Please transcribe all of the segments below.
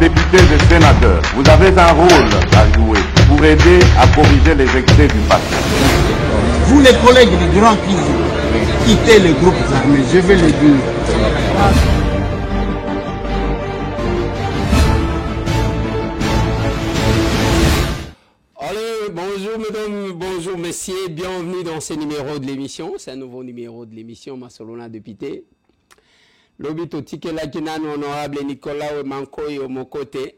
députés et sénateurs, vous avez un rôle à jouer pour aider à corriger les excès du passé. Vous les collègues du Grand Kivu, quittez les groupes armés, je vais le dire. Allez, bonjour mesdames, bonjour messieurs, bienvenue dans ce numéro de l'émission. C'est un nouveau numéro de l'émission Masolona Député. Lobito Tikela Kinano honorable Nicolas Mankoy Omokote,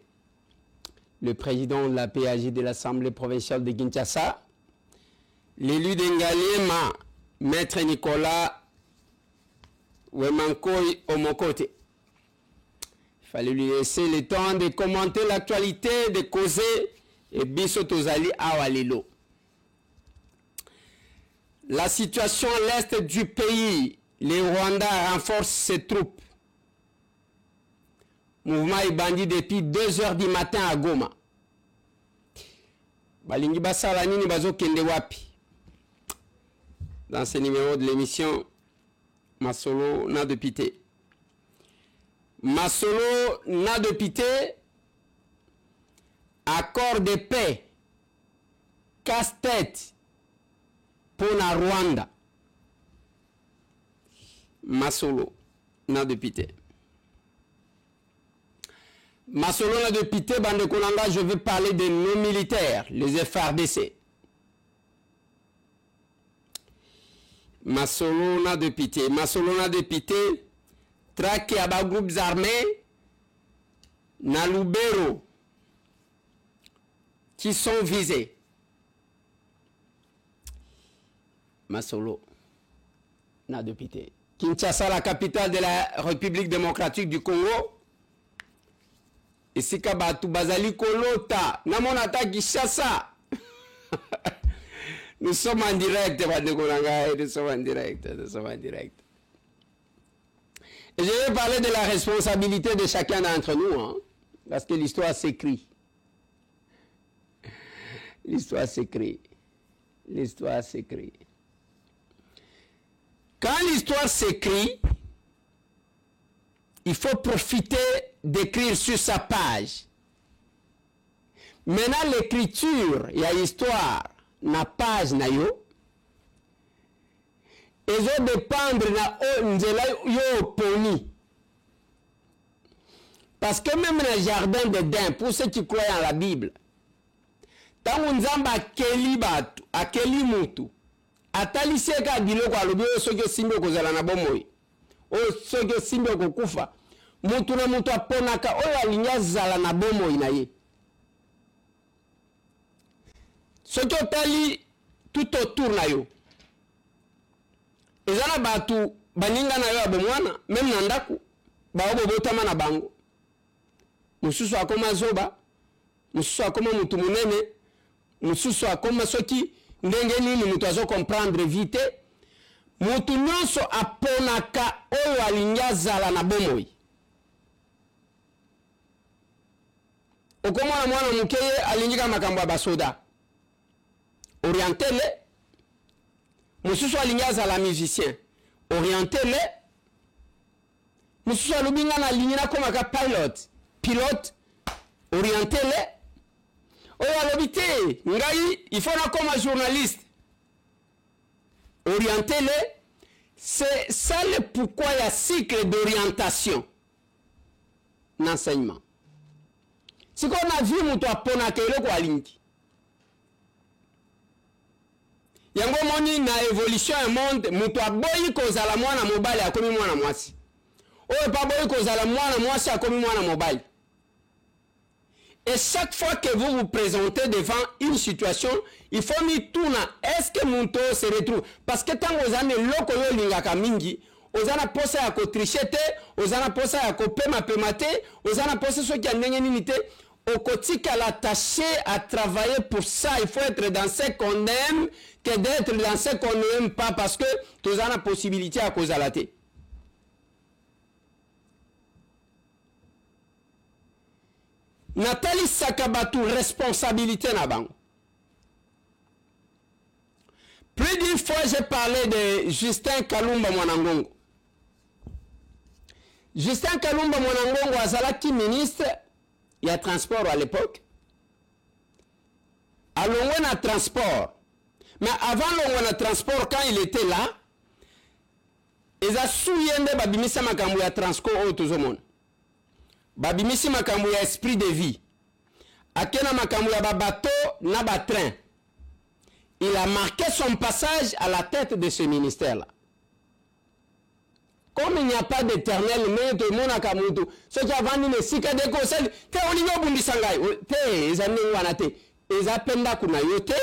le président de la PAJ de l'Assemblée provinciale de Kinshasa, l'élu d'Engaliema, maître Nicolas Wemankoy Omokote. Il fallait lui laisser le temps de commenter l'actualité, de causer et biso tozali awalelo. La situation à l'est du pays, les Rwandais renforcent ses troupes. Mouvement est bandit depuis 2 h du matin à Goma. Balingi basala nini bazo kende wapi? Dans ce numéro de l'émission Masolo na Député. Masolo na Député, accord de paix, casse-tête pour la Rwanda. Masolo na Député. Masolo na Député, bande Konanga, je vais parler de nos militaires, les FARDC. Masolo na Député. Masolo na Député, traqué à bas groupes armés, na Lubero, qui sont visés. Masolo na Député. Kinshasa, la capitale de la République démocratique du Congo. Ici, Kabatu Bazali Kolota. Namonata Kinshasa. Nous sommes en direct, nous sommes en direct, nous sommes en direct. Et je vais parler de la responsabilité de chacun d'entre nous, hein, parce que l'histoire s'écrit. L'histoire s'écrit. L'histoire s'écrit. Quand l'histoire s'écrit, il faut profiter d'écrire sur sa page. Maintenant, l'écriture, il y a l'histoire, na page na yo. Et je dépendre na nzela yo poni. Parce que même dans le jardin d'Éden, pour ceux qui croient en la Bible, tangu nzamba akeli batu, akeli mutu, ataliseka biloko alobi oyo soki osimbi okozala na bomoi, oyo soki osimbi okokufa, mutu na mutu aponaka oyo alingi azala na bomoi na ye. Soki otali tout autour na yo, ezala batu baninga na yo abomwana, même na ndaku, baobobotama na bango. Mususu akoma zoba, mususu akoma mutu munene, mususu akoma soki ndenge nini mutu azo comprendre vite, mutu nyonso aponaka oyo alingi azala na bomoi. Okomona mwana mukeye alingi kaka makambo ya basoda, orientele. Mususu alingi azala musicien, orientele. Mususu alubinga na lingi na koma ka pilote, orientele. Oyo alobite, ngai, il faut na comme journaliste. Orientez-le. C'est ça le pourquoi il y a cycle d'orientation. L'enseignement. Si qu'on a vu mon toit ponakele kwa linki. Yango moni na évolution un monde, mon toit boyi kozala mwana mobile akomi mwana mwasi. Oyo pa boyi kozala mwana mwasi akomi mwana mobile. Et chaque fois que vous vous présentez devant une situation, il faut m'y tourner. Est-ce que mon taux se retrouve? Parce que tant que vous avez loko yo lingaka mingi, vous avez posé à trichete, vous avez posé à pema pemate, vous avez posé ce qui a n'engénité, au quotidien l'attaché à travailler pour ça. Il faut être dans ce qu'on aime que d'être dans ce qu'on n'aime pas parce que vous avez la possibilité à cause de la tête. Nathalie Sakabatu, responsabilité na bango. Plus d'une fois, j'ai parlé de Justin Kalumba Mwanangongo. Justin Kalumba Mwanangongo azalaki ministre il y a transport à l'époque. À Longwana transport. Mais avant Longwana transport, quand il était là, ils ont souyende babimisa makambu ya transport au tout le monde. Babimisi makambu ya esprit de vie. Akena makambu ya babato na ba train. Il a marqué son passage à la tête de ce ministère-là. Comme il n'y a pas d'éternel, mais tout le monde a kamutu. Ceux qui avant dit, si que des conseils, te oligo bundi sangai, te ezani wanate, ezapenda kuna yote,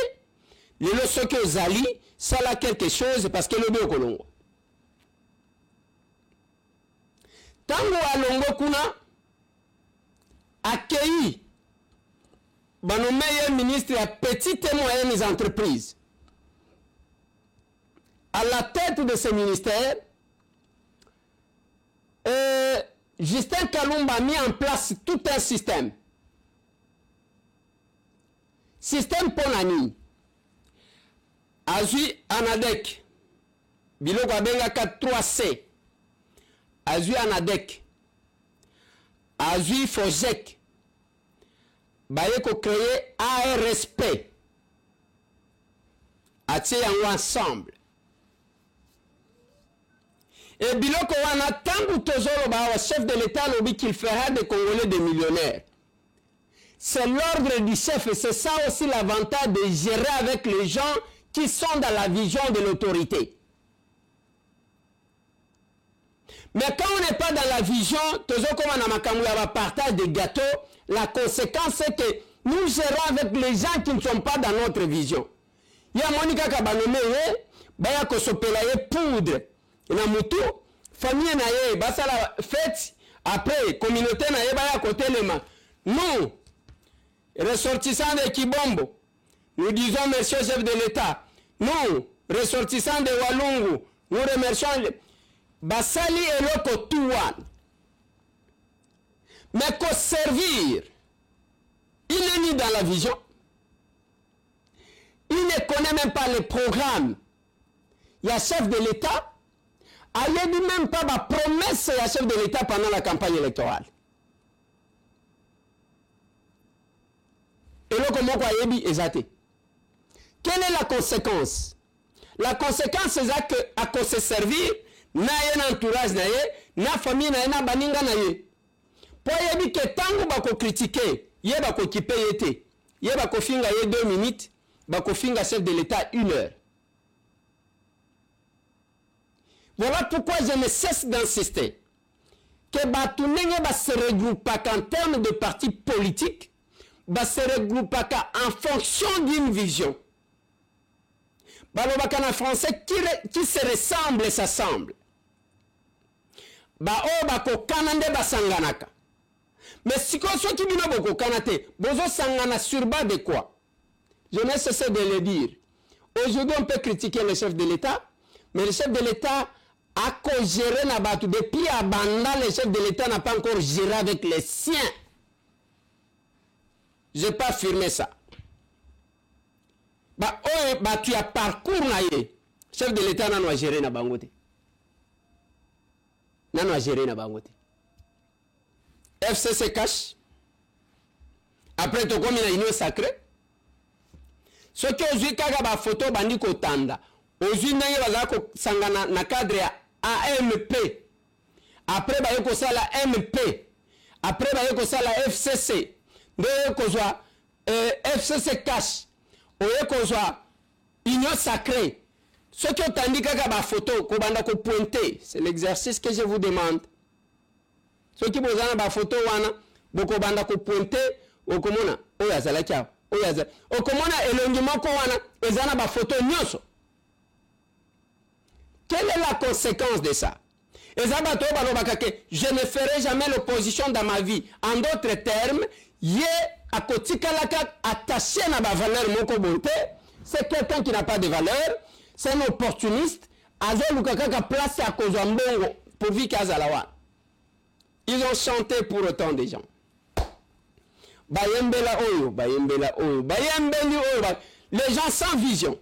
lelo ceux qui ozali, ça là quelque chose parce que le bio kolongo. Tango alongo kuna, accueilli, nos meilleurs ministres à petites et moyennes entreprises. À la tête de ce ministère, Justin Kalumba a mis en place tout un système. Système Ponani. Azui Anadek. Biloko abenga 3C. Azui Anadek. Azui Fojek. Bayeko créer ARSP. Atie yango ensemble. Et biloko wana tangu tozolo ba chef de l'État lobi qu'il fera des Congolais des millionnaires. C'est l'ordre du chef et c'est ça aussi l'avantage de gérer avec les gens qui sont dans la vision de l'autorité. Mais quand on n'est pas dans la vision, partage des gâteaux, la conséquence c'est que nous gérons avec les gens qui ne sont pas dans notre vision. Il y a Monica Kabanome, Baya Kosopelaye poudre, na mutu, famille naye, basa la fête, après, communauté naye, Baya Kotelema. Nous, ressortissants de Kibombo, nous disons monsieur chef de l'État. Nous, ressortissants de Walungu, nous remercions Basali et Loko Touan. Mais qu'au servir, il est ni dans la vision. Il ne connaît même pas les programmes. Il y a chef de l'État. Il n'y a même pas ma promesse à chef de l'État pendant la campagne électorale. Et là, comment on dit exactement? Quelle est la conséquence? La conséquence, c'est que à cause de servir, na un entourage na ye, na famille na ye, na baninga na ye. Pour y que tango bako critiquer, ye bako kipe yete, ye bako finga ye 2 minutes, bako finga chef de l'État 1 heure. Voilà pourquoi je ne cesse d'insister que Batunenge va se regrouper en termes de partis politiques, va se regrouper en fonction d'une vision. Balobakana français qui se ressemble s'assemble. Ba o bako kanande basanganaka. Mais si qu'on soit qui bino boko kanate, bozo sangana sur bas de quoi? Je ne cesse de le dire. Aujourd'hui, on peut critiquer le chef de l'État, mais le chef de l'État a géré na batu. Depuis à Banda, le chef de l'État n'a pas encore géré avec les siens. Je n'ai pas affirmé ça. Bah, oh, bah, tu as parcours na ye. Chef de l'État n'a pas géré na bangote. N'a pas géré na bangote. FCC cache. Après, tu comme il a une sacrée. Ce qui aujourd'hui kaga ba photo bandi ko tanda. Aujourd'hui ndenge bazako sangana na cadre ya AMP. Après ba yeko sala MP. Après ba yeko sala FCC. Ndenge ko zwa FCC cache. Oye ko zwa union sacrée. Ce qui tandi kaga ba photo ko banda ko pointer, c'est l'exercice que je vous demande. Ce qui bozana ba photo wana boko banda ko pointer okomona oya zala kia. Okomona elongimo ko wana ezana ba photo nyoso. Quelle est la conséquence de ça? Ezabato balobaka ke je ne ferai jamais l'opposition dans ma vie. En d'autres termes, yé akotika laka attaché na ba valeur moko bonté, c'est quelqu'un qui n'a pas de valeur, c'est un opportuniste, azoluka kaka place à cause mbongo pour vivre kazalawa. Ils ont chanté pour autant des gens. Bayembela oyo, bayembela oyo, bayembeli oyo, les gens sans vision.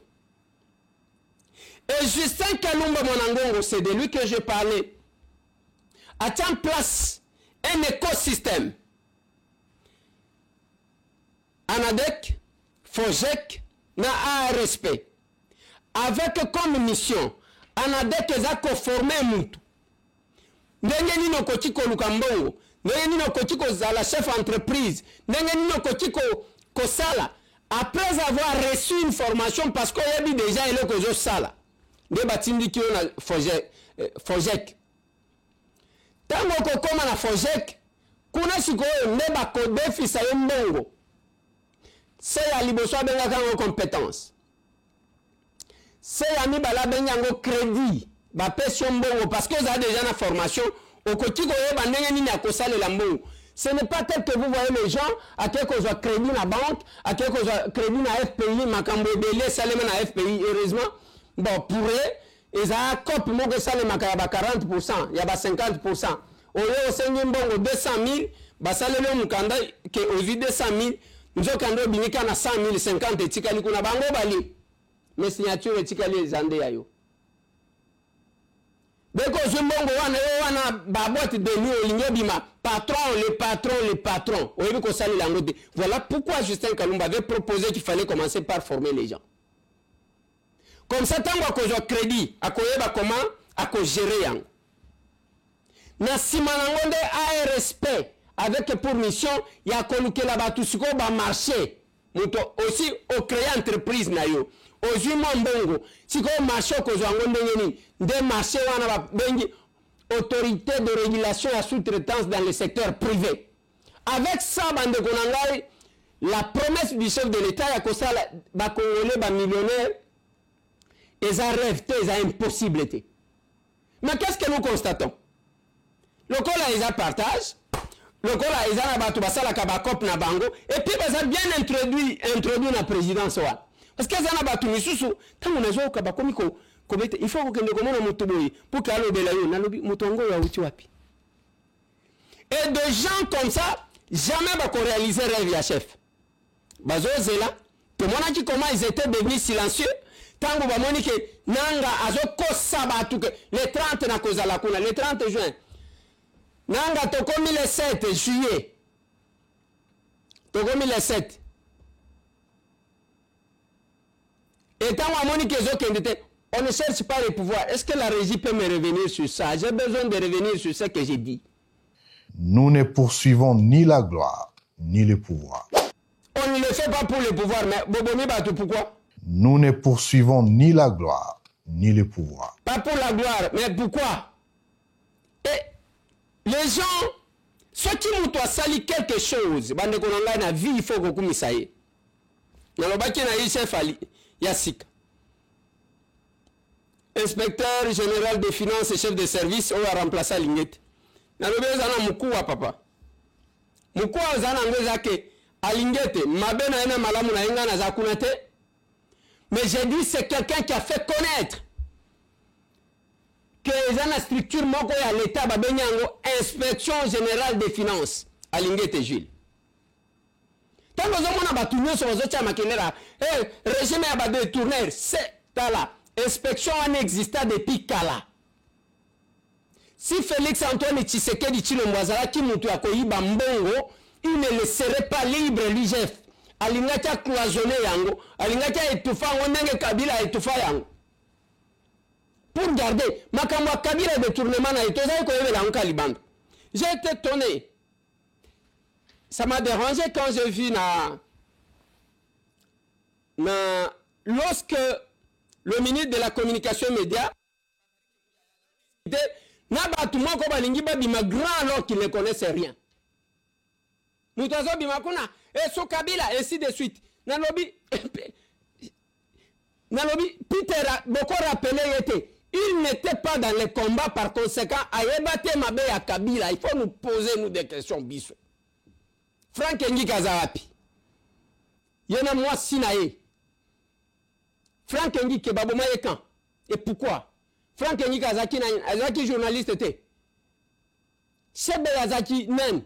Et Justin Kalumba Monangongo, c'est de lui que je parlais, a mis en place un écosystème. ANADEC, FOGEC, na ARSP. Avec comme mission, ANADEC eza conformer mutu. Ndenge nino kotiko lukambongo, ndenge nino kotiko zala chef entreprise, ndenge nino kotiko kosala. Après avoir reçu une formation, parce qu'il y a déjà une chose sala, de batindi qui ont FOGEC. Tango kokoma na FOGEC, kuna siko neba kodefi sa mbongo. C'est ya liboso benga kango compétence. C'est ya mi bala benga ngo crédit, ba pession mbongo parce que vous avez déjà une formation au kotiko yeba ndenge nini akosala la mbongo. Ce n'est pas tel que vous voyez les gens à quelque chose crédit na banque, à quelque chose crédit na FPI, makambo ebele salema na FPI heureusement. Bon pour eux, ils ont cop mo que salema ka ba 40%, ya ba 50%. Oyo osengi mbongo 200 000, ba salele mukanda ke ozi 200 000, nzokando binika na 100 000, 50 etikali kuna bango bali. Mais signature etikali zande yayo. Dès que je wana ba boîte de nuit olingo bima patron. Voilà pourquoi Justin Kalumba avait proposé qu'il fallait commencer par former les gens. Comme ça, tant qu'on a crédit, à comment à gérer yang. Na simanangonde ARSP avec pour mission ya koluke la batusiko ba marché. Aussi au créer entreprise na yo. Aujourd'hui mbongo siko marché ko zangonde ngeni des marchés wana ba bengi autorité de régulation à sous-traitance dans le secteur privé. Avec ça, la promesse du chef de l'État, il y a que ça, les millionnaires, ils ont rêvé, ils ont impossibilité. Mais qu'est-ce que nous constatons? Le cas là, ils ont partage, le cas là, ils ont abattu la kabakop na bango, et puis ils ont bien introduit la présidence. Parce qu'ils ont abattu les sous-sous, tant qu'on a joué au kabakomiko. Il faut que nous communiquions pour que nous et de gens comme ça, jamais ne réaliser rêve à chef. Bazo Zela, tout le monde a dit comment ils étaient devenus silencieux. Tant que vous que Nanga Azoko Sabatu, le 30 na kozala kuna, le 30 juin. Nanga tokomi le 7 juillet. Tokomi le 7. Et tant que vous que on ne cherche pas le pouvoir. Est-ce que la régie peut me revenir sur ça? J'ai besoin de revenir sur ce que j'ai dit. Nous ne poursuivons ni la gloire, ni le pouvoir. On ne le fait pas pour le pouvoir, mais Bobomi Batou, pourquoi? Nous ne poursuivons ni la gloire, ni le pouvoir. Pas pour la gloire, mais pourquoi? Et les gens, ceux qui nous doivent salir quelque chose, bande konanga na vie, il faut que vous sachiez. Dans le bac, il y a chef Ali, Yassik. Inspecteur général des finances et chef de service, on a remplacé Lingette. Dans le bébé, on a Moukoua, papa. Moukoua, on a Ngezake, à Lingette, Mabena ena Malamuna Enga na Zakunate. Mais j'ai dit, c'est quelqu'un qui a fait connaître que les gens la structure moko à l'État, Babenyango, inspection générale des finances, à Lingette Gilles. Tant que on a tourné sur les autres maquinaires, régime a des tourneurs, c'est là. Inspection en existait depuis Kala. Si Félix Antoine Tshisekedi Tshilombo qui moutou à Koyiba Mbongo, il ne le serait pas libre, lui, chef. Alingaka cloisonné yango, alingaka étouffa, onenge Kabila étouffa yango. Pour garder, makamwa Kabila détournement na etoza ko yebela nka libando. J'ai été étonné. Ça m'a dérangé quand j'ai vu lorsque le ministre de la communication média n'a pas tout le monde comme Alingiba Bima grand alors qu'il ne connaissait rien. Moutazo Bimakuna, et so Kabila, ainsi de suite. Nalobi, Peter beaucoup rappelé était, il n'était pas dans les combats par conséquent, Ayebate Mabe à Kabila, il faut nous poser nous des questions bisous. Franck Engi Kazawapi, Yena moi Sinae. Franck Engi Kebabo Mayekan. Et pourquoi? Franck Engi Kazaki, Azaki journaliste était. Sebe Azaki même.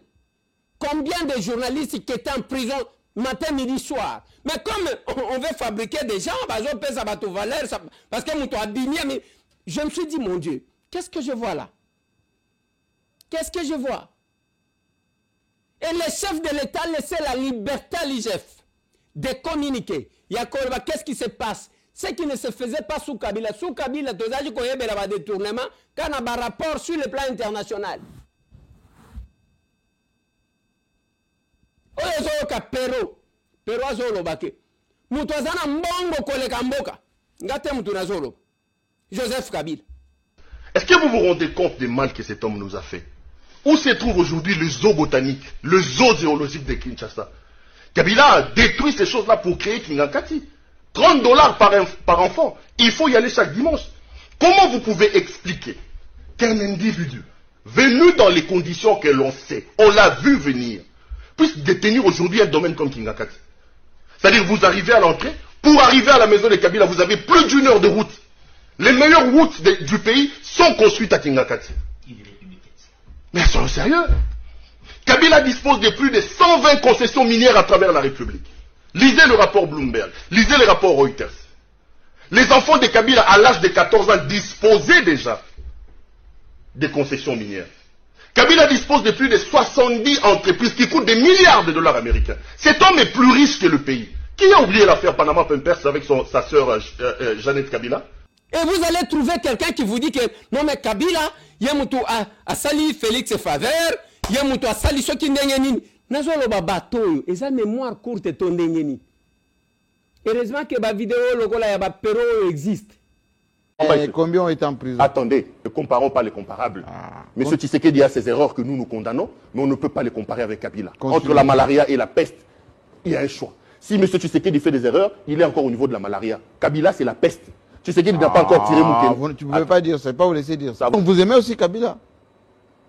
Combien de journalistes qui étaient en prison matin, midi, soir? Mais comme on veut fabriquer des gens, parce que nous abîmés, mais je me suis dit, mon Dieu, qu'est-ce que je vois là? Qu'est-ce que je vois? Et le chef de l'État laissait la liberté à l'IGF. des communiqués. Yakolba, qu'est-ce qui se passe? Ce qui ne se faisait pas sous Kabila. Sous Kabila, tu as dit qu'il y avait un détournement, quand on a un rapport sur le plan international. Oyo Pero. Pero azolo bake. Mutu azana mbongo kole kamboka. Ngate mutu nazolo. Joseph Kabila. Est-ce que vous vous rendez compte du mal que cet homme nous a fait? Où se trouve aujourd'hui le zoo botanique, le zoo zoologique de Kinshasa? Kabila a détruit ces choses-là pour créer Kingakati. $30 par enfant. Il faut y aller chaque dimanche. Comment vous pouvez expliquer qu'un individu venu dans les conditions que l'on sait, on l'a vu venir, puisse détenir aujourd'hui un domaine comme Kingakati? C'est-à-dire vous arrivez à l'entrée, pour arriver à la maison de Kabila, vous avez plus d'1 heure de route. Les meilleures routes du pays sont construites à Kingakati. Mais soyons sérieux. Kabila dispose de plus de 120 concessions minières à travers la République. Lisez le rapport Bloomberg, lisez le rapport Reuters. Les enfants de Kabila à l'âge de 14 ans disposaient déjà des concessions minières. Kabila dispose de plus de 70 entreprises qui coûtent des milliards de dollars américains. Cet homme est plus riche que le pays. Qui a oublié l'affaire Panama Papers avec sa sœur Jeannette Kabila? Et vous allez trouver quelqu'un qui vous dit que non mais Kabila, Yamutu a sali Félix Faveur, Yamutu a sali ce qui n'est nini. Nazolo babato, et sa mémoire courte ton nini. Heureusement que la vidéo lokola ya ba Pero existe. Combien ont été en prison? Attendez, ne comparons pas les comparables. Monsieur Tshisekedi a ses erreurs que nous condamnons, mais on ne peut pas les comparer avec Kabila. Entre la malaria et la peste, il y a un choix. Si M. Tshisekedi fait des erreurs, il est encore au niveau de la malaria. Kabila, c'est la peste. Tshisekedi n'a pas encore tiré Moukene. Tu ne pouvez pas dire ça, pas vous laisser dire ça. Donc vous aimez aussi Kabila?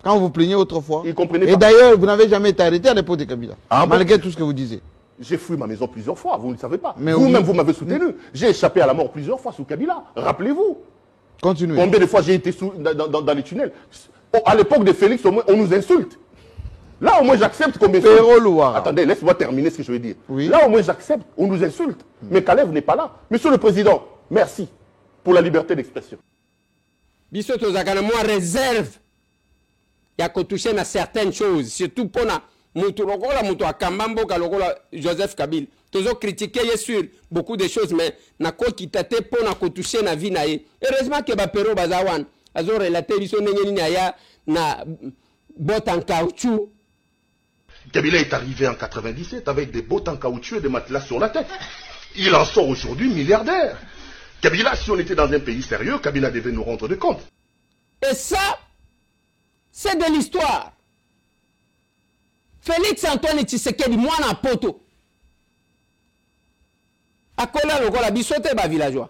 Quand vous plaignez autrefois. Il comprenait pas. Et d'ailleurs, vous n'avez jamais été arrêté à l'époque de Kabila. Malgré tout ce que vous disiez. J'ai fui ma maison plusieurs fois, vous ne le savez pas. Vous-même, vous m'avez soutenu. J'ai échappé à la mort plusieurs fois sous Kabila. Rappelez-vous. Continuez. Combien de fois j'ai été dans les tunnels? À l'époque de Félix, au moins, on nous insulte. Là, au moins, j'accepte qu'on m'insulte. Attendez, laisse-moi terminer ce que je veux dire. Oui. Là, au moins, j'accepte. On nous insulte. Mais Kalev n'est pas là. Monsieur le Président, merci pour la liberté d'expression. Biso tozakana moi réserve. Il y a qu'on touche à certaines choses, surtout pour mutu akambambo kalokola Joseph Kabila. Tozo critiquer sur beaucoup de choses, mais na ko kitate pour na ko toucher na vie na ye. Heureusement que ba Pero bazawan azo relater biso ndenge ni aya na bottes en caoutchouc. Kabila est arrivé en 97 avec des bottes en caoutchouc et des matelas sur la tête. Il en sort aujourd'hui milliardaire. Kabila, si on était dans un pays sérieux, Kabila devait nous rendre de compte. Et ça, c'est de l'histoire. Félix Antoine Tshisekedi, moi na poto. Akola lokola bisote ba villageois.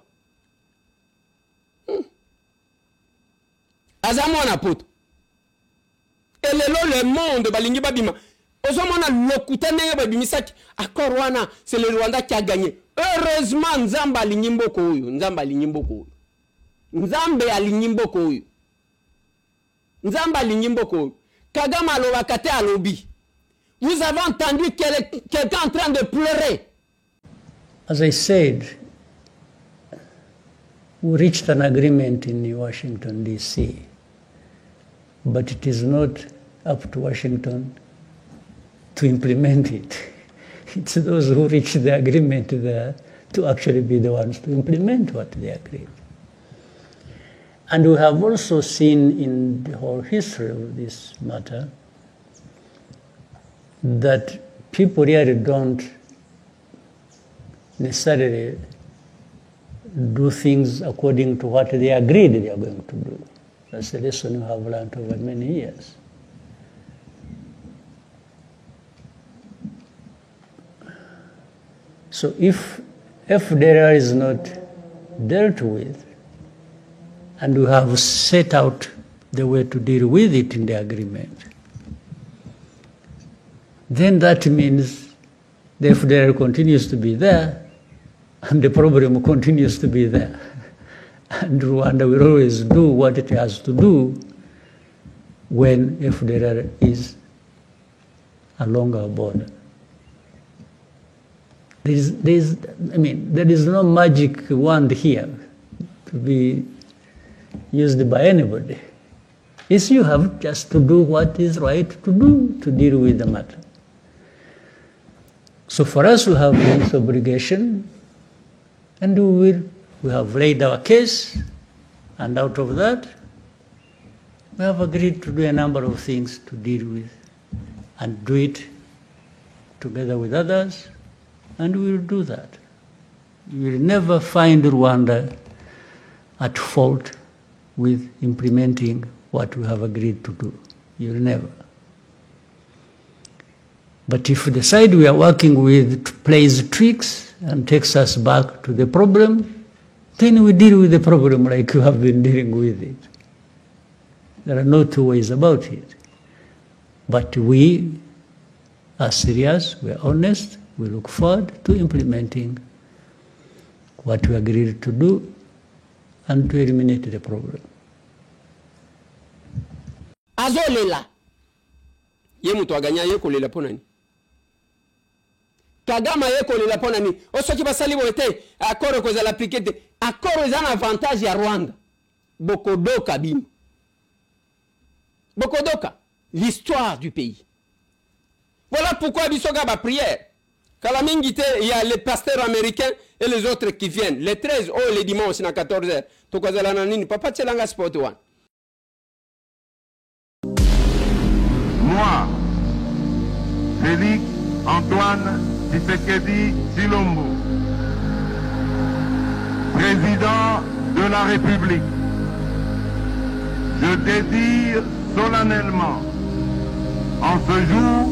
Aza moi na poto. Et le monde balingi babima. Ozomona lokuta ndenge babimisaki accord wana, c'est le Rwanda qui a gagné. Heureusement Nzambe alingi mboko oyo, Nzambe alingi mboko oyo. Nzambe alingi mboko oyo. Nzambe alingi mboko oyo. Kagame alobaka te alobi. Vous avez entendu quelqu'un en train de pleurer. As I said, we reached an agreement in Washington, D.C., but it is not up to Washington to implement it. It's those who reach the agreement there to actually be the ones to implement what they agreed. And we have also seen in the whole history of this matter that people really don't necessarily do things according to what they agreed they are going to do. That's the lesson we have learned over many years. So if FDLR is not dealt with, and we have set out the way to deal with it in the agreement, then that means the FDLR continues to be there, and the problem continues to be there. And Rwanda will always do what it has to do when FDLR is along our border. There is no magic wand here to be used by anybody. It's you have just to do what is right to do to deal with the matter. So for us, we have this obligation, and we have laid our case, and out of that, we have agreed to do a number of things to deal with, and do it together with others, and we will do that. You will never find Rwanda at fault with implementing what we have agreed to do. You will never. But if the side we are working with plays tricks and takes us back to the problem, then we deal with the problem like you have been dealing with it. There are no two ways about it. But we are serious, we are honest, we look forward to implementing what we agreed to do and to eliminate the problem. Azolela. Ye mutu aganya ye kolela ponani. Kagama ye kolela ponani. Osoki basali boete accord ko za l'appliquer te. Accord est un avantage à Rwanda. Bokodoka bim. Bokodoka, l'histoire du pays. Voilà pourquoi bisoga ba prière. Kalamingite, il y a les pasteurs américains et les autres qui viennent. Les 13 oh les dimanches à 14h. Tokozala nanini papa tselanga sport one. Moi, Félix Antoine Tshisekedi Tshilombo, président de la République, je dédie solennellement en ce jour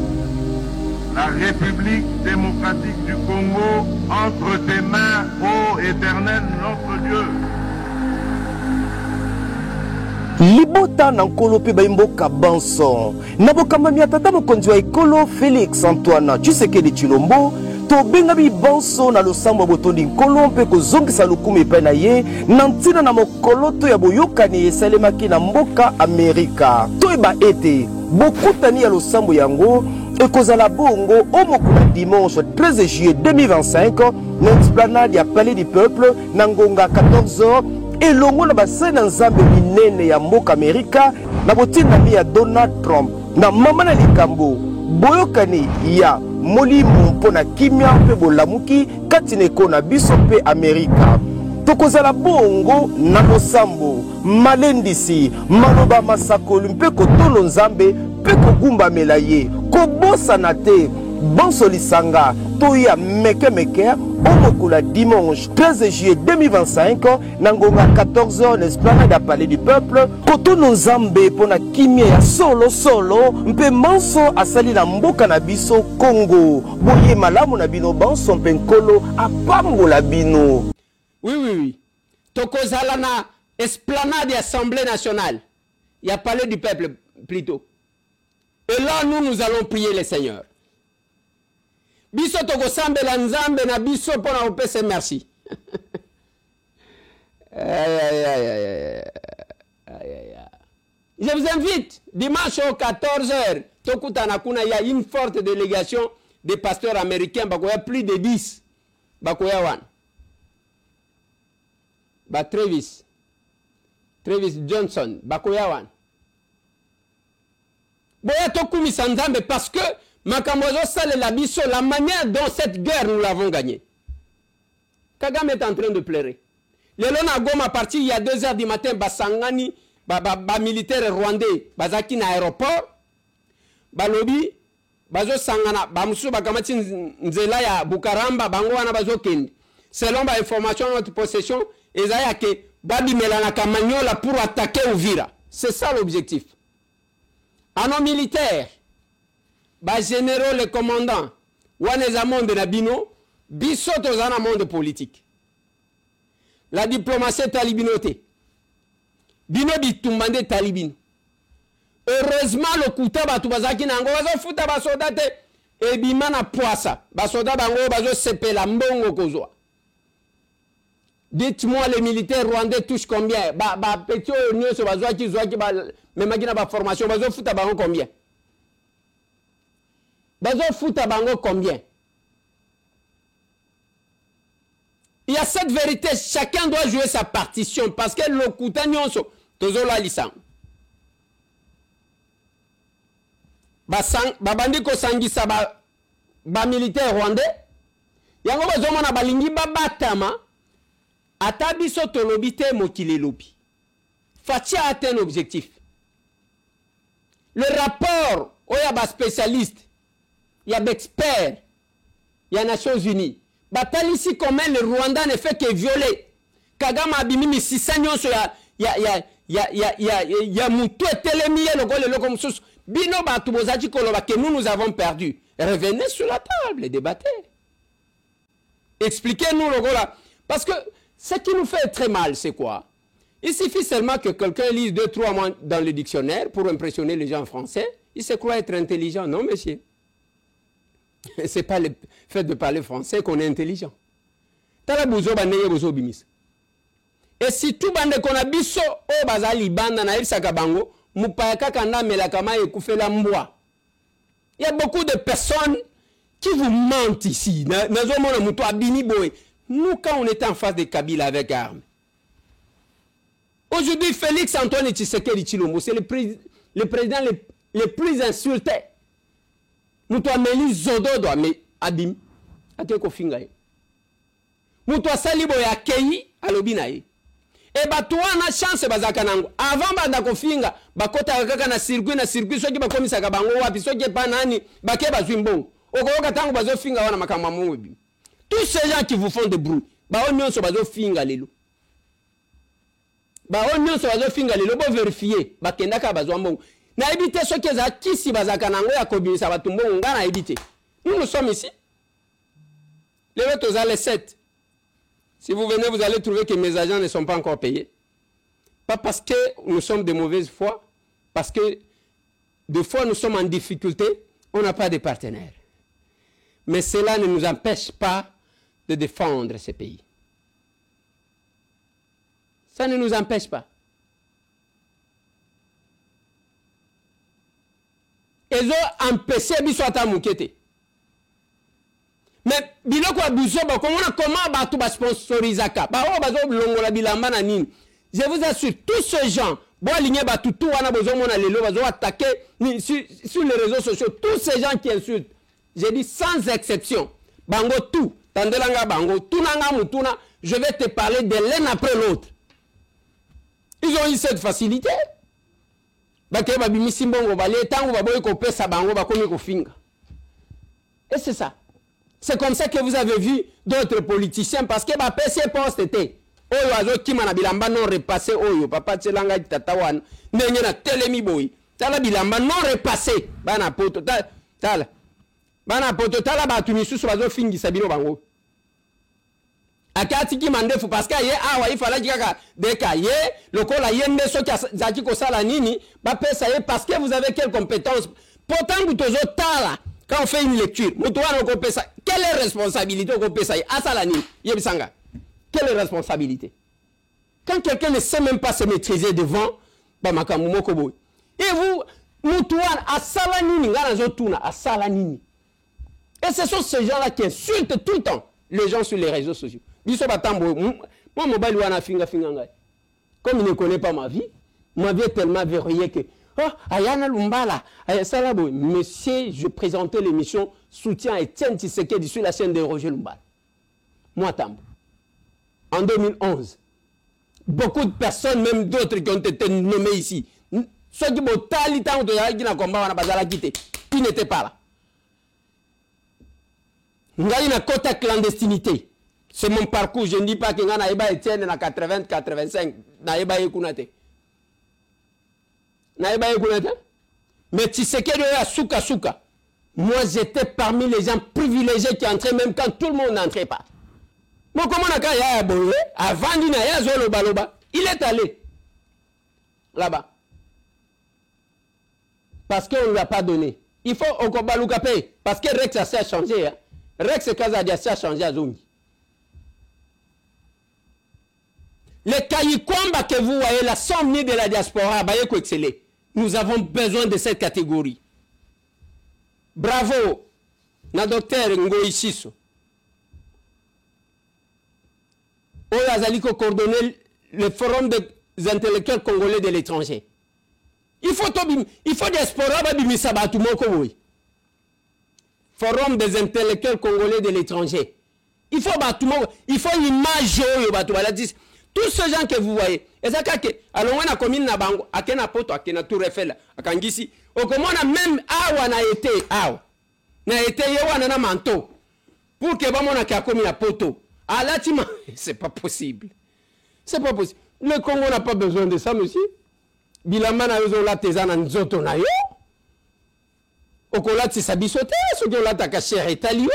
la République démocratique du Congo entre tes mains, ô Éternel notre Dieu. Libota na nkolo pe baimboka banson na bokamami atata mokonzi wa ekolo Félix Antoine Tshisekedi Tshilombo to benga bi banson na losambo botondi nkolo mpe kozongisa lokumu epai na ye na ntina na mokolo to ya boyokani esalemaki na mboka Amerika toyeba ete bokutani ya losambo yango ekozala bongo omokolo dimanche 13 juillet 2025 na esplanade ya Palais du Peuple na ngonga 14h et longo na basena nzambe minene ya mboka Amerika na botinami ya Donald Trump na mama na likambo boyokani ya molimo mpona kimia mpe bolamuki kati na eko na biso mpe Amerika tokozala bongo na losambo malendisi maloba masakoli mpe kotolo nzambe mpe kogumbamela ye kobosana te bonso lisanga toya meke omokula dimanche 13 juillet 2025 nangonga 14h n'esplanade à Palais du Peuple kotono nzambe pona kimia ya solo mpe manso asali na mboka na biso Congo boye malamu na bino banso mpe nkolo apambola bino. Oui. Tokozala na esplanade Assemblée nationale. Il y a Palais du Peuple plutôt. Et là nous allons prier le Seigneur. Biso toko sambe la nzambe na biso pona opese merci. Je vous invite dimanche au 14h. Tokutana kuna il y a une forte délégation des pasteurs américains bakoya plus de 10. Bakoya wan. Ba Travis Johnson bakoya wan. Boya tokumi sanzambe parce que Makambozo sale la biso, la manière dont cette guerre nous l'avons gagnée. Kagame est en train de pleurer. Le lona goma parti il y a 2h du matin, basangani, militaire rwandais, bazaki na aéroport, balobi, bazo sangana, bamusu bakamati nzela ya Bukaramba, bango wana bazo kendi. Selon ba information notre possession, ezaya ke babi melana kamanyola pour attaquer Uvira. C'est ça l'objectif. À nos militaires, bas généraux, les commandants, waneza monde na bino, biso tozana monde politique. La diplomatie talibinote. Bino bitumbande talibino. Heureusement le kuta batu bazaki nango bazo futa basoda te ebima na poisa. Basoda bango bazo sepela mbongo kozwa. Dites-moi les militaires rwandais touchent combien? Petit nyoso bazwaki zwaki ba memaki na ba formation bazo futa bango combien? Bazo futa bango combien? Il y a cette vérité, chacun doit jouer sa partition parce que le kuta nyonso tozo la lisang. Babandi ko sangisa ba militaire rwandais yango bazomona balingi babatama ata biso tolobi te mokili lobi fatia atteint l'objectif. Le rapport oya ba spécialiste ya d'experts ya Nations Unies batalisi comment le Rwanda ne fait que violer Kagame abimimi 600 nyonso ya mutu etelemi ye lokole loko mususu bino batu bozaki koloba que nous avons perdu. Revenez sur la table et débattez. Expliquez-nous lokola parce que ce qui nous fait très mal c'est quoi? Il suffit seulement que quelqu'un lise 2-3 mots dans le dictionnaire pour impressionner les gens français. Il se croit être intelligent. Non, monsieur. Ce n'est pas le fait de parler français qu'on est intelligent. Et si tout le monde a biso o bazali banda na ilsaka bango mupaka kanda melakama ekufela mbwa. Il y a beaucoup de personnes qui vous mentent ici. Nous, quand on était en face de Kabila avec armes, aujourd'hui, Félix Antoine Tshisekedi Tshilombo, c'est le président le plus insulté. Nous avons mis Zododo, mais Adim, Ateko Fingaye. Nous avons mis Akei, Alobinaye. Et bah, toi, on a chance, Bazakanango. Avant, Badako Finga, Bakota Kakana circuit, ceux qui bakomi Sakabango, ceux qui panani, Bakeba Zwimbong. Okoka Tango Bazo Finga, Wana Makamamo. Tous ces gens qui vous font des bruits, bah, on y Bazo Finga, Lelo. Bah, on y Bazo Finga, Lelo, bon vérifier, Bakendaka Bazwambong. Na éviter ce qui est qui Bazakanango, Yakobi, Sabatumbo, on a évité. Nous sommes ici. Les autres, les 7. Si vous venez, vous allez trouver que mes agents ne sont pas encore payés. Pas parce que nous sommes de mauvaise foi, parce que des fois nous sommes en difficulté, on n'a pas de partenaires. Mais cela ne nous empêche pas de défendre ces pays. Ça ne nous empêche pas. Ils ont empêché Bissota Moukete. Mais biloko abuso ba comment batu ba sponsorisaka ba o bazo longola bilamba na nini. Je vous assure tous ces gens bo aligner batu tout wana bozo mona lelo bazo attaquer sur les réseaux sociaux tous ces gens qui insultent. J'ai dit sans exception. Bango tout, tandelanga bango, tunanga mutuna, je vais te parler de l'un après l'autre. Ils ont eu cette facilité. Ba ke ba bimisi mbongo ba le tango ba boy ko pesa bango ba komi ko finga. Et c'est ça. C'est comme ça que vous avez vu d'autres politiciens parce que ma PC poste était oyo azo kimana bilamba non repassé oyo papa tselanga tatawana nenye na telemi boy tala bilamba non repassé bana poto tala bana poto tala batu misusu bazo fingisa bino bango akati kimandefu parce que ye awa ifala kaka deka ye lokola yende soki zaki ko sala nini ba pesa ye parce que vous avez quelle compétence pourtant vous tozo tala. Quand on fait une lecture, quelle est la responsabilité au Kopesa Asalani, Yebisanga. Quelle est la responsabilité? Quand quelqu'un ne sait même pas se maîtriser devant Bamakamumo Kobo. Et vous, Moutouan, Asalanini, Ganazotuna, Asalanini. Et ce sont ces gens-là qui insultent tout le temps les gens sur les réseaux sociaux. Bisobatambo, moi, mobile wana finga. Comme il ne connaît pas ma vie est tellement verrouillée que. Oh, Ayana Lumbala, Salabo, monsieur, je présentais l'émission Soutien Etienne Tshisekedi sur la chaîne de Roger Lumbala. Moi, Tambo. En 2011. Beaucoup de personnes, même d'autres qui ont été nommés ici. Ceux qui ont talitan de la combat, qui n'étaient pas là. Nous avons une quota clandestinité. C'est mon parcours. Je ne dis pas que nous avons Etienne en 80-85. Nous avons mais Tshisekedi a souka. Moi j'étais parmi les gens privilégiés qui entraient même quand tout le monde n'entrait pas. Moi comment on a boye avant d'ina zolo baloba, il est allé là-bas. Parce qu'on ne lui a pas donné. Il faut au Kobaluka paye parce que Rex a changé. Hein. Rex Kazadia a changé à Zongi. Les Kayikwamba que vous voyez, la somme de la diaspora, Bayeko exceller. Nous avons besoin de cette catégorie. Bravo, na docteur Ngoï Sisso. Oyazaliko coordonner le forum des intellectuels congolais de l'étranger. Il faut diaspora babimi sabatu moko boy. Forum des intellectuels congolais de l'étranger. Il faut une image. Tous ces gens que vous voyez, et ça alors on a commune na bango, akena poto, akena tour Eiffel, akangisi, au comment on a même na été yewa na manteau pour que ba mona ka komi na poto. Ah là c'est pas possible. C'est pas possible. Le Congo n'a pas besoin de ça, monsieur. Bilama na besoin la tezana nzoto na yo. Okola ti sabisote, so que la ta cachère italien.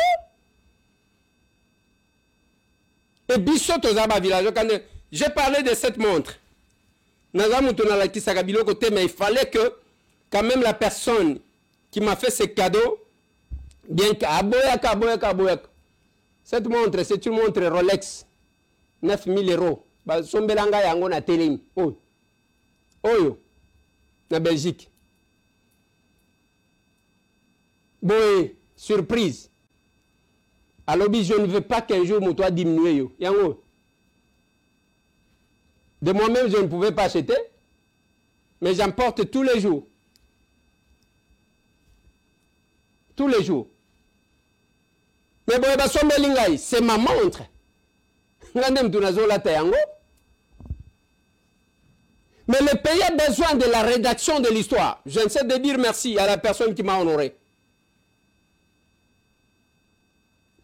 Et bisoto zaba village quand j'ai parlé de cette montre. Mais il fallait que quand même la personne qui m'a fait ce cadeau, bien que cette montre, c'est une montre Rolex, 9000 euros. Son belanga yango na telemi. Oyo, na Belgique. Boy, surprise. Alors, je ne veux pas qu'un jour mon toit diminue. Yango. De moi-même, je ne pouvais pas acheter, mais j'en porte tous les jours. Tous les jours. Mais bon, c'est ma montre. Mais le pays a besoin de la rédaction de l'histoire. Je ne sais de dire merci à la personne qui m'a honoré.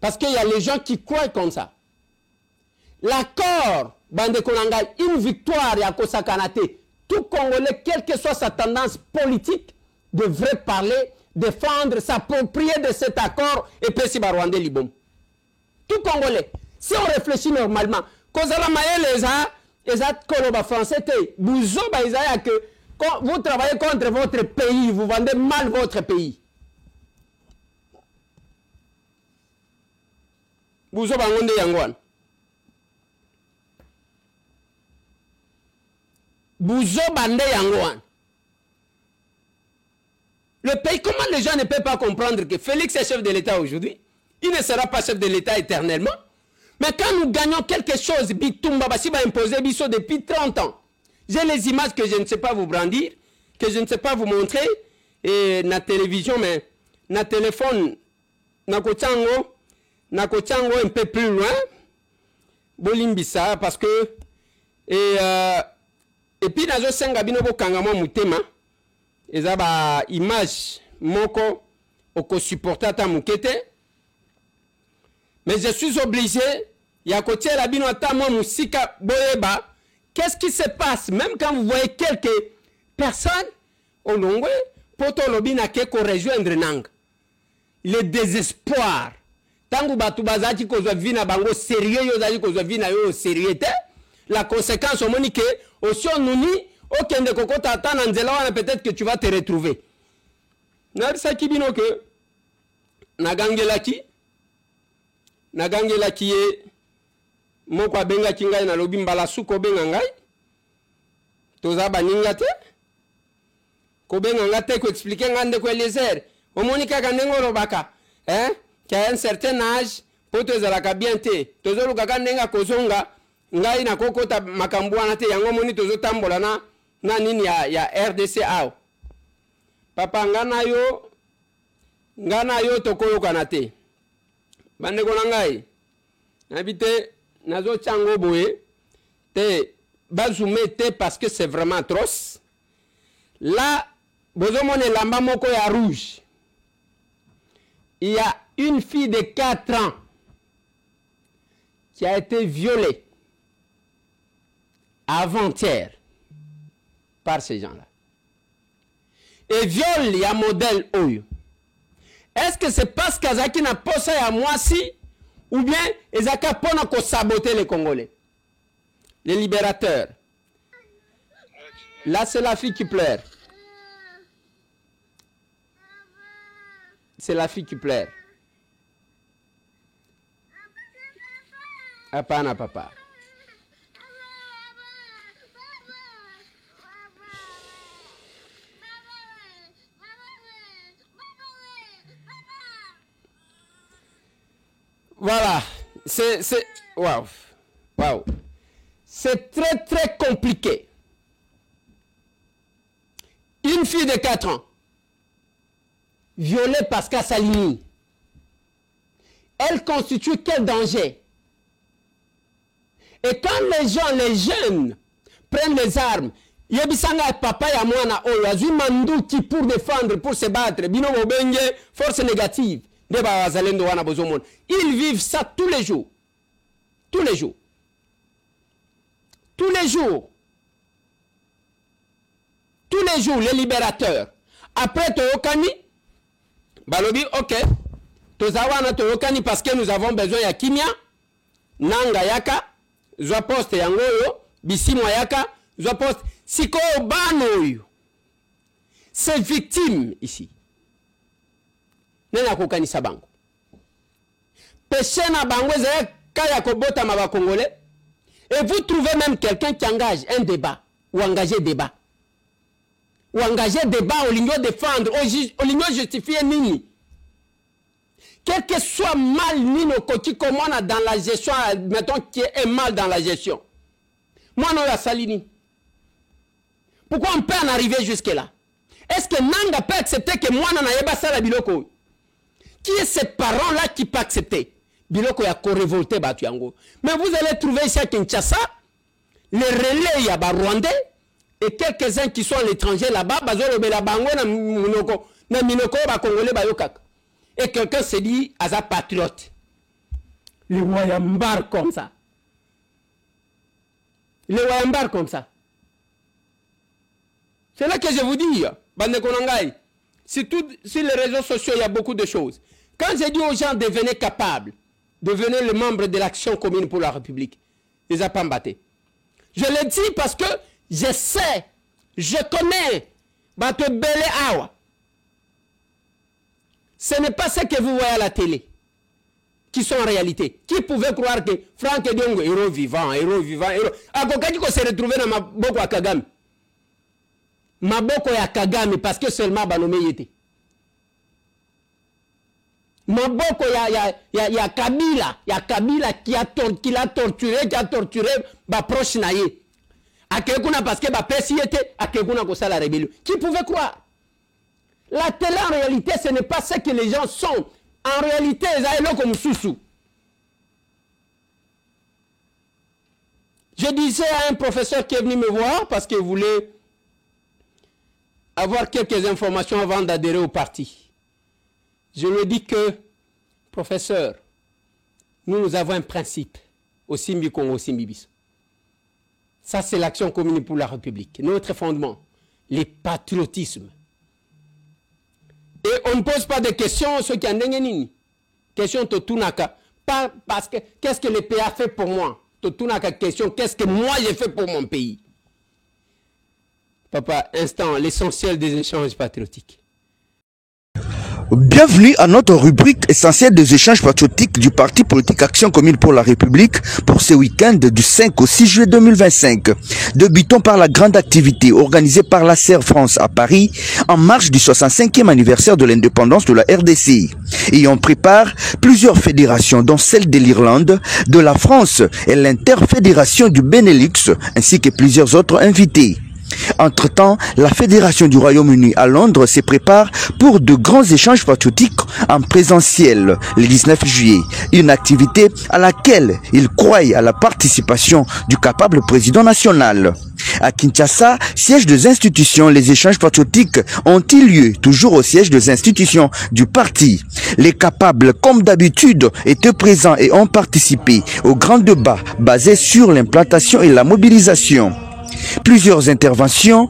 Parce qu'il y a les gens qui croient comme ça. L'accord, Bande Konanga, une victoire à Kosakanate. Tout Congolais, quelle que soit sa tendance politique, devrait parler, défendre, s'approprier de cet accord et puis si Rwanda Libom. Tout Congolais. Si on réfléchit normalement, les Koloba français, vous travaillez contre votre pays, vous vendez mal votre pays. Vous avez Yangwan. Bouzo Bande Yangwan. Le pays, comment les gens ne peuvent pas comprendre que Félix est chef de l'État aujourd'hui? Il ne sera pas chef de l'État éternellement. Mais quand nous gagnons quelque chose, Bitumba Bassi va imposer Bisso depuis 30 ans. J'ai les images que je ne sais pas vous brandir, que je ne sais pas vous montrer, et na télévision, mais na téléphone, na kochango un peu plus loin, Bolimbisa, parce que, et puis, nazo senga binobo kangamo mutema, ezaba image moko oko supporter ta mukete, mais je suis obligé, ya kotie la bino ata mo musika boyeba, qu'est-ce qui se passe, même quand vous voyez quelques personnes, au longwe, poto lobina keko rejoindre nang, le désespoir, tangu batu bazaki kozwa vina bango sérieux yo zaki kozwa vina yo sérieux te, la conséquence au monique aussi on nous dit aucun de coco t'attend en zéla peut-être que tu vas te retrouver. N'a qui bino que nagangela ki e moko benga kingai na lobi mbala suko benga ngai toza baninga te ko benga ngate ko expliquer ngande ko Eliezer o monika kandengo robaka qui a un certain âge pour te zalaka bien te tozolu kaka ndenga kozonga ngai na kokota makambwana te yango moni tozo tambola na nini ya RDC ao papa ngana yo tokoyoka na te bande ko ngai habite nazo chango boye te bazume te parce que c'est vraiment atroce là bozo mone lamba moko ya rouge. Il y a une fille de 4 ans qui a été violée avant-hier par ces gens-là. Et viol, il y a modèle Oyo. Est-ce que c'est parce qu'Azaki n'a pas ça à moi si, ou bien Ezaka Pona ko saboter les Congolais? Les libérateurs. Là, c'est la fille qui pleure. C'est la fille qui pleure. Apana papa. Voilà. C'est waouh. Waouh. C'est très très compliqué. Une fille de 4 ans violée parce qu'elle s'aligne. elle constitue quel danger? Et quand les gens, les jeunes, prennent les armes, yebisanga papa ya mwana oyo azui manduki pour défendre, pour se battre, bino bobenge force négative, deba wazalendo wana bozomona. Ils vivent ça tous les jours. Tous les jours. Tous les jours. Tous les jours, les libérateurs. Après Toyokani, balobi, ok, tozawana Toyokani parce que nous avons besoin ya kimia, nanga yaka, zwa poste yangoyo, bisimo yaka, zwa poste, siko banoyo. C'est victime ici. Nena kokani sabango. Péché na bango zaya kaya kobota maba congolais. Et vous trouvez même quelqu'un qui engage un débat ou engager débat. Ou engager débat au ligne défendre, au ligne justifier nini. Quel que soit mal nino koti comme on a dans la gestion, mettons qui est mal dans la gestion. Moi non la salini. Pourquoi on peut en arriver jusque là? Est-ce que Nanga peut accepter que moi n'en pas ça la biloko? Qui est ces parents là qui peut accepter? Biloko ya ko révolté batu yango. Mais vous allez trouver ici à Kinshasa les relais ya ba rwandais et quelques-uns qui sont à l'étranger là-bas, bazolo be la bango na minoko ba congolais ba yokak. Et quelqu'un se dit aza patriote. Le wayambar comme ça. Le wayambar comme ça. C'est là que je vous dis, bande konangai. Sur les réseaux sociaux, il y a beaucoup de choses. Quand j'ai dit aux gens devenez capables, devenez le membre de l'action commune pour la République, ils n'ont pas embatté. Je le dis parce que je sais, je connais, Bato Bele Awa. Ce n'est pas ce que vous voyez à la télé, qui sont en réalité. Qui pouvait croire que Franck Ediongo, héros vivant, héros. Akokaki ko se retrouver dans ma boko à Kagame. Ma boko ya Kagame parce que seulement Banome yete. Maboko ya Kabila qui l'a torturé ba proche naye. Akekuna parce que ba pesi était akekuna ko sala rébellion. Qui pouvait croire? La télé en réalité ce n'est pas ce que les gens sont. En réalité ils ont comme sous. Je disais à un professeur qui est venu me voir parce qu'il voulait avoir quelques informations avant d'adhérer au parti. Je lui ai dit que, professeur, nous avons un principe au Simbi Congo, au Simbibis. Ça, c'est l'action commune pour la République. Notre fondement, le patriotisme. Et on ne pose pas de questions, ceux qui en ont question Totunaka. Pas parce que, qu'est-ce que le pays a fait pour moi? Totunaka question, qu'est-ce que moi j'ai fait pour mon pays? Papa, instant, l'essentiel des échanges patriotiques. Bienvenue à notre rubrique essentielle des échanges patriotiques du Parti politique Action commune pour la République pour ce week-end du 5 au 6 juillet 2025. Débutons par la grande activité organisée par la CER France à Paris en marge du 65e anniversaire de l'indépendance de la RDC. Et on prépare plusieurs fédérations dont celle de l'Irlande, de la France et l'interfédération du Benelux ainsi que plusieurs autres invités. Entre-temps, la Fédération du Royaume-Uni à Londres se prépare pour de grands échanges patriotiques en présentiel le 19 juillet. Une activité à laquelle ils croient à la participation du capable président national. À Kinshasa, siège des institutions, les échanges patriotiques ont eu lieu toujours au siège des institutions du parti. Les capables, comme d'habitude, étaient présents et ont participé au grand débat basé sur l'implantation et la mobilisation. Plusieurs interventions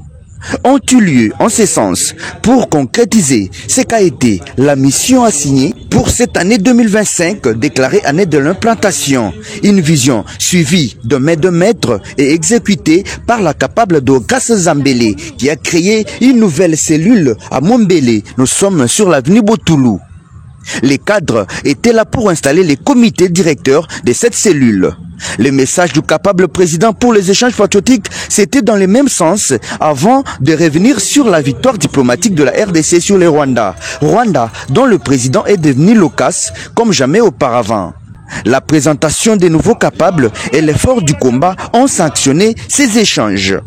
ont eu lieu en ce sens pour concrétiser ce qu'a été la mission assignée pour cette année 2025 déclarée année de l'implantation. Une vision suivie de main de maître et exécutée par la capable d'Okas Zambele qui a créé une nouvelle cellule à Mombele. Nous sommes sur l'avenue Botoulou. Les cadres étaient là pour installer les comités directeurs de cette cellule. Le message du capable président pour les échanges patriotiques, c'était dans le même sens avant de revenir sur la victoire diplomatique de la RDC sur le Rwanda. Rwanda, dont le président est devenu loquace comme jamais auparavant. La présentation des nouveaux capables et l'effort du combat ont sanctionné ces échanges.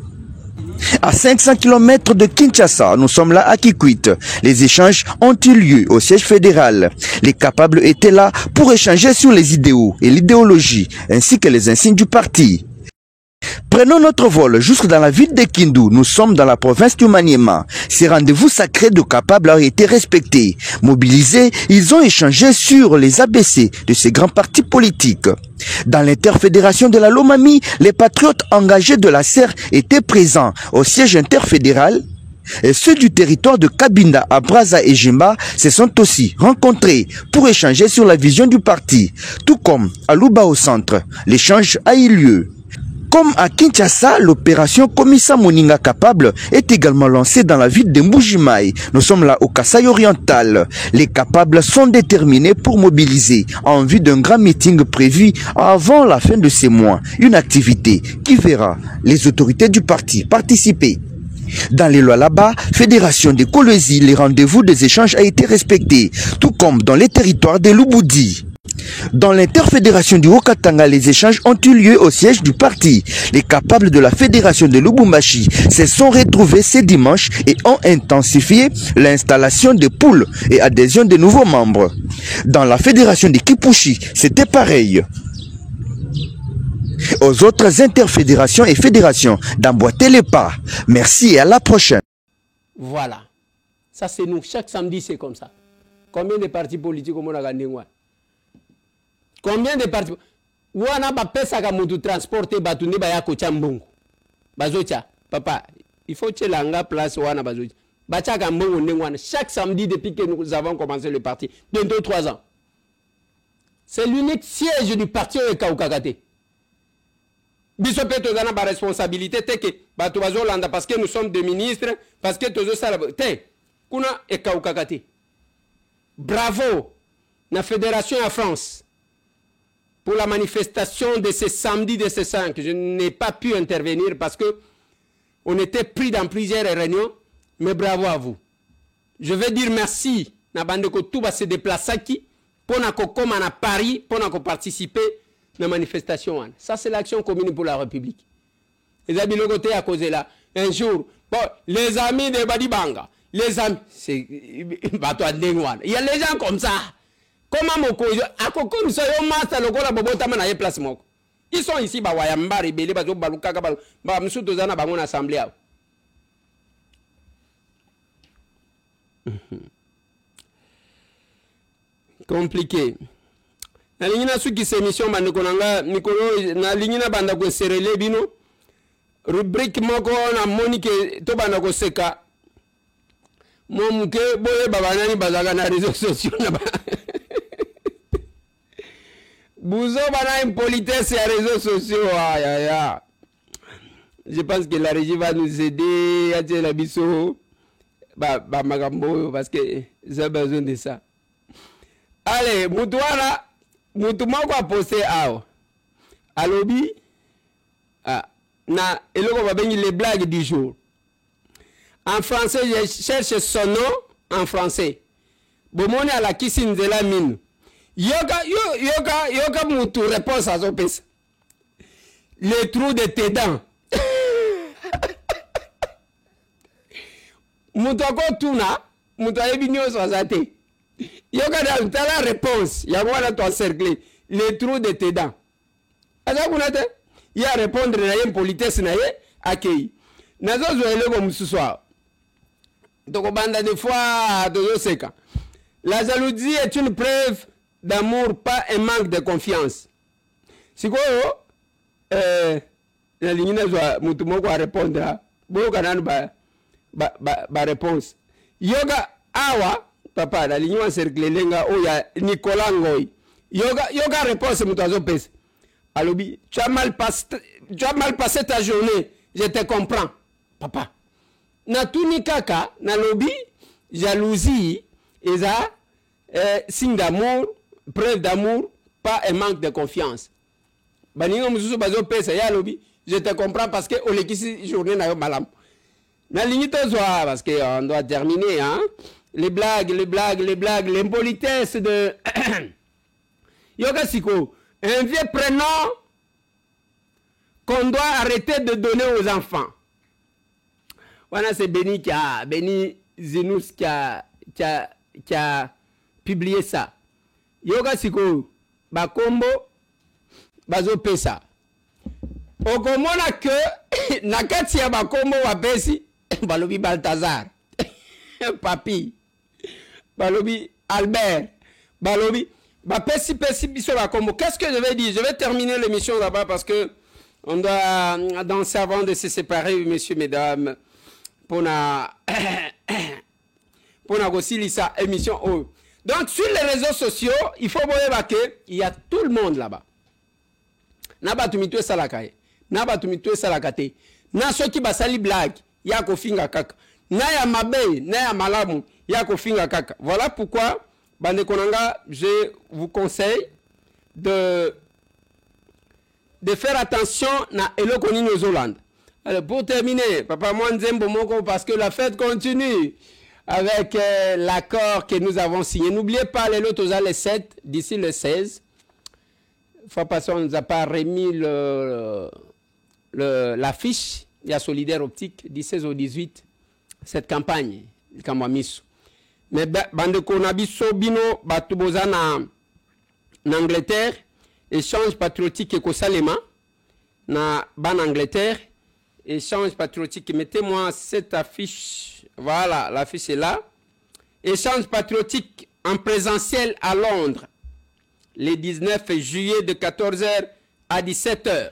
À 500 km de Kinshasa, nous sommes là à Kikwit. Les échanges ont eu lieu au siège fédéral. Les capables étaient là pour échanger sur les idéaux et l'idéologie, ainsi que les insignes du parti. Prenons notre vol jusque dans la ville de Kindu. Nous sommes dans la province du Maniema. Ces rendez-vous sacrés de capables ont été respectés. Mobilisés, ils ont échangé sur les ABC de ces grands partis politiques. Dans l'interfédération de la Lomami, les patriotes engagés de la SER étaient présents au siège interfédéral. Et ceux du territoire de Kabinda à Braza et Jimba se sont aussi rencontrés pour échanger sur la vision du parti. Tout comme à Luba au centre, l'échange a eu lieu. Comme à Kinshasa, l'opération Komissa Moninga Capable est également lancée dans la ville de Mbujimaï. Nous sommes là au Kasaï oriental. Les capables sont déterminés pour mobiliser en vue d'un grand meeting prévu avant la fin de ces mois. Une activité qui verra les autorités du parti participer. Dans les lois là-bas, Fédération des Kolwezi, les rendez-vous des échanges a été respecté, tout comme dans les territoires de Lubudi. Dans l'interfédération du Haut-Katanga, les échanges ont eu lieu au siège du parti. Les capables de la fédération de Lubumbashi se sont retrouvés ce dimanche et ont intensifié l'installation de poules et adhésion de nouveaux membres. Dans la fédération de Kipushi, c'était pareil. Aux autres interfédérations et fédérations d'emboîter les pas. Merci et à la prochaine. Voilà. Ça c'est nous. Chaque samedi c'est comme ça. Combien de partis politiques au Monagandingwa? Combien de partis? Wana ba pesa ka mutu transporter batuni ba yako chambungu. Bazocha, papa, il faut que langa place wana bazocha. Bacha ka mbungu ndengwana chaque samedi depuis que nous avons commencé le parti, bientôt 3 ans. C'est l'unique siège du parti au Kaukakate. Biso pe tozana ba responsabilité te que bato bazolanda parce que nous sommes des ministres, parce que tozo sala te kuna e Kaukakate. Bravo la fédération en France. Pour la manifestation de ce samedi de ce 5, je n'ai pas pu intervenir parce que on était pris dans plusieurs réunions, mais bravo à vous. Je veux dire merci na bandeko tout va se déplacer qui pour na kokoma na Paris pour na participer à la manifestation. Ça c'est l'action commune pour la République. Les amis de côté à cause là un jour bon les amis de Badibanga, les amis c'est bato ndengwana. Il y a les gens comme ça. Comment moko akoko musayo master lokola bobota mana ye place moko. Ils sont ici ba wayamba rebelle ba zo baluka ba msuto zana bango na assemblée. Compliqué. Na lingina suki se émission bandeko nanga mikolo na lingina banda ko serele bino. Rubrique moko na Monique to banda ko seka. Momuke boye babanani bazaka na réseaux sociaux na ba. Bouzo bana impolitesse et réseaux sociaux. Aïe, aïe, aïe. Je pense que la régie va nous aider à dire la biso. Magambo, parce que j'ai besoin de ça. Allez, Moutouana, Moutoumako a posté à Alobi. Na, et là, on va venir les blagues du jour. En français, je cherche son nom en français. Bomone à la Kissinzela Mine. Yoga Moutou réponse à son pèse. Le trou de tes dents. Moutoko Tuna, Moutouaye Bigno Soisate. Yoga dans la réponse. Yagwana ton cercle. Le trou de tes dents. Azakunate. Il y a répondre à une politesse naye accueilli. Nazo zoele comme ce soir. Donc banda de fois de seka. La jalousie est une preuve d'amour, pas un manque de confiance. Si quoi, la ligne n'a pas répondre. Ba réponse. Yoga awa, papa, la ligne encerclée, lenga, oh ya Nicolas Ngoy. Yoga réponse, moutazo pèse. Alobi, tu as mal passé ta journée, je te comprends. Papa. Na tout ni kaka, na lobi, jalousie, et ça, signe d'amour, preuve d'amour, pas un manque de confiance. Baningo mususu bazo pesa ya lobi, je te comprends parce que on l'équisi journée na yo malam. Na limite zoa parce que on doit terminer hein. Les blagues, l'impolitesse de Yoga Siko, un vieux prénom qu'on doit arrêter de donner aux enfants. c'est Benny Zinous qui a publié ça. Yoga Siko, Bakombo, Bazo Pesa. Okomona que nakati ya Bakombo wapesi, Balobi Balthazar, Papi, Balobi Albert, Balobi, Bapesi Biso Bakombo. Qu'est-ce que je vais dire? Je vais terminer l'émission là-bas parce que on doit danser avant de se séparer, messieurs, mesdames, pour na aussi ça émission. Oh. Donc sur les réseaux sociaux, il faut voir qu'il y a tout le monde là-bas. Naba tumitwe salakaye, naba tumitwe salakate. Na ceux qui basali blague, ya kofinga kaka. Na ya mabe, na ya malamu, ya kofinga kaka. Voilà pourquoi bande konanga, je vous conseille de faire attention na eloko nini ozolanda. Alors pour terminer, papa Mwanzembo Moko, parce que la fête continue avec l'accord que nous avons signé. N'oubliez pas les lots les 7 d'ici le 16. Fois passée, on ne nous a pas remis l'affiche. Il y a Solidaire Optique du 16 au 18. Cette campagne, mais bande konabiso bino batuboza en Angleterre. Échange patriotique et Salema na ban Angleterre. Échange patriotique. Mettez-moi cette affiche. Voilà, l'affiche est là. Échange patriotique en présentiel à Londres. Le 19 juillet de 14h à 17h.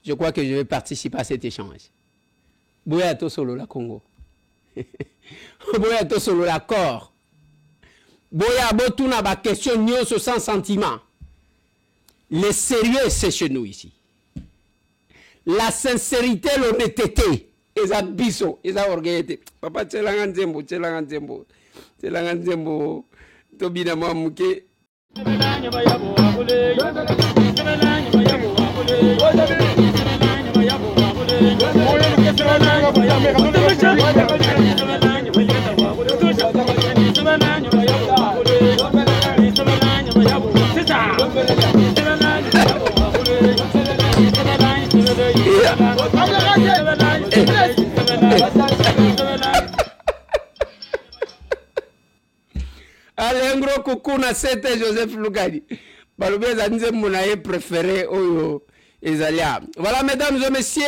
Je crois que je vais participer à cet échange. Boyato solo la Congo. Boyato solo la corps. Boya botuna ba question nyoso sans sentiment. Le sérieux, c'est chez nous ici. La sincérité, l'honnêteté. Et ça biso, et ça orgueillité. Papa, tchelangan zembo. Tobina mamuke. Allez, un gros coucou na c'était Joseph Lugadi. Balobeza nze monaye préféré oyo ezalia. Voilà, mesdames et messieurs,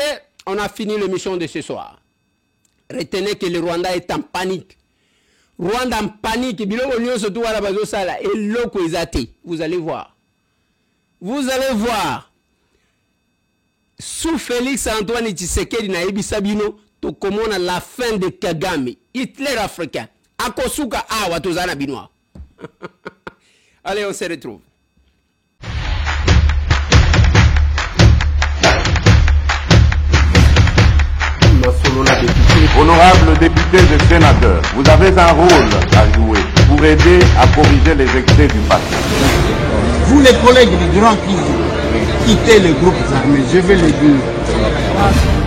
on a fini l'émission de ce soir. Retenez que le Rwanda est en panique. Rwanda en panique. Biloko nyonso to wala bazo sala eloko ezate. Vous allez voir. Vous allez voir. Sous Félix Antoine Tshisekedi na ebisa bino to komona la fin de Kagame, Hitler africain. Akosuka awa tozana binoa. Allez, on se retrouve. Honorables députés et sénateurs, vous avez un rôle à jouer pour aider à corriger les excès du passé. Vous les collègues du Grand Kivu, quittez les groupes armés, je vais les dire.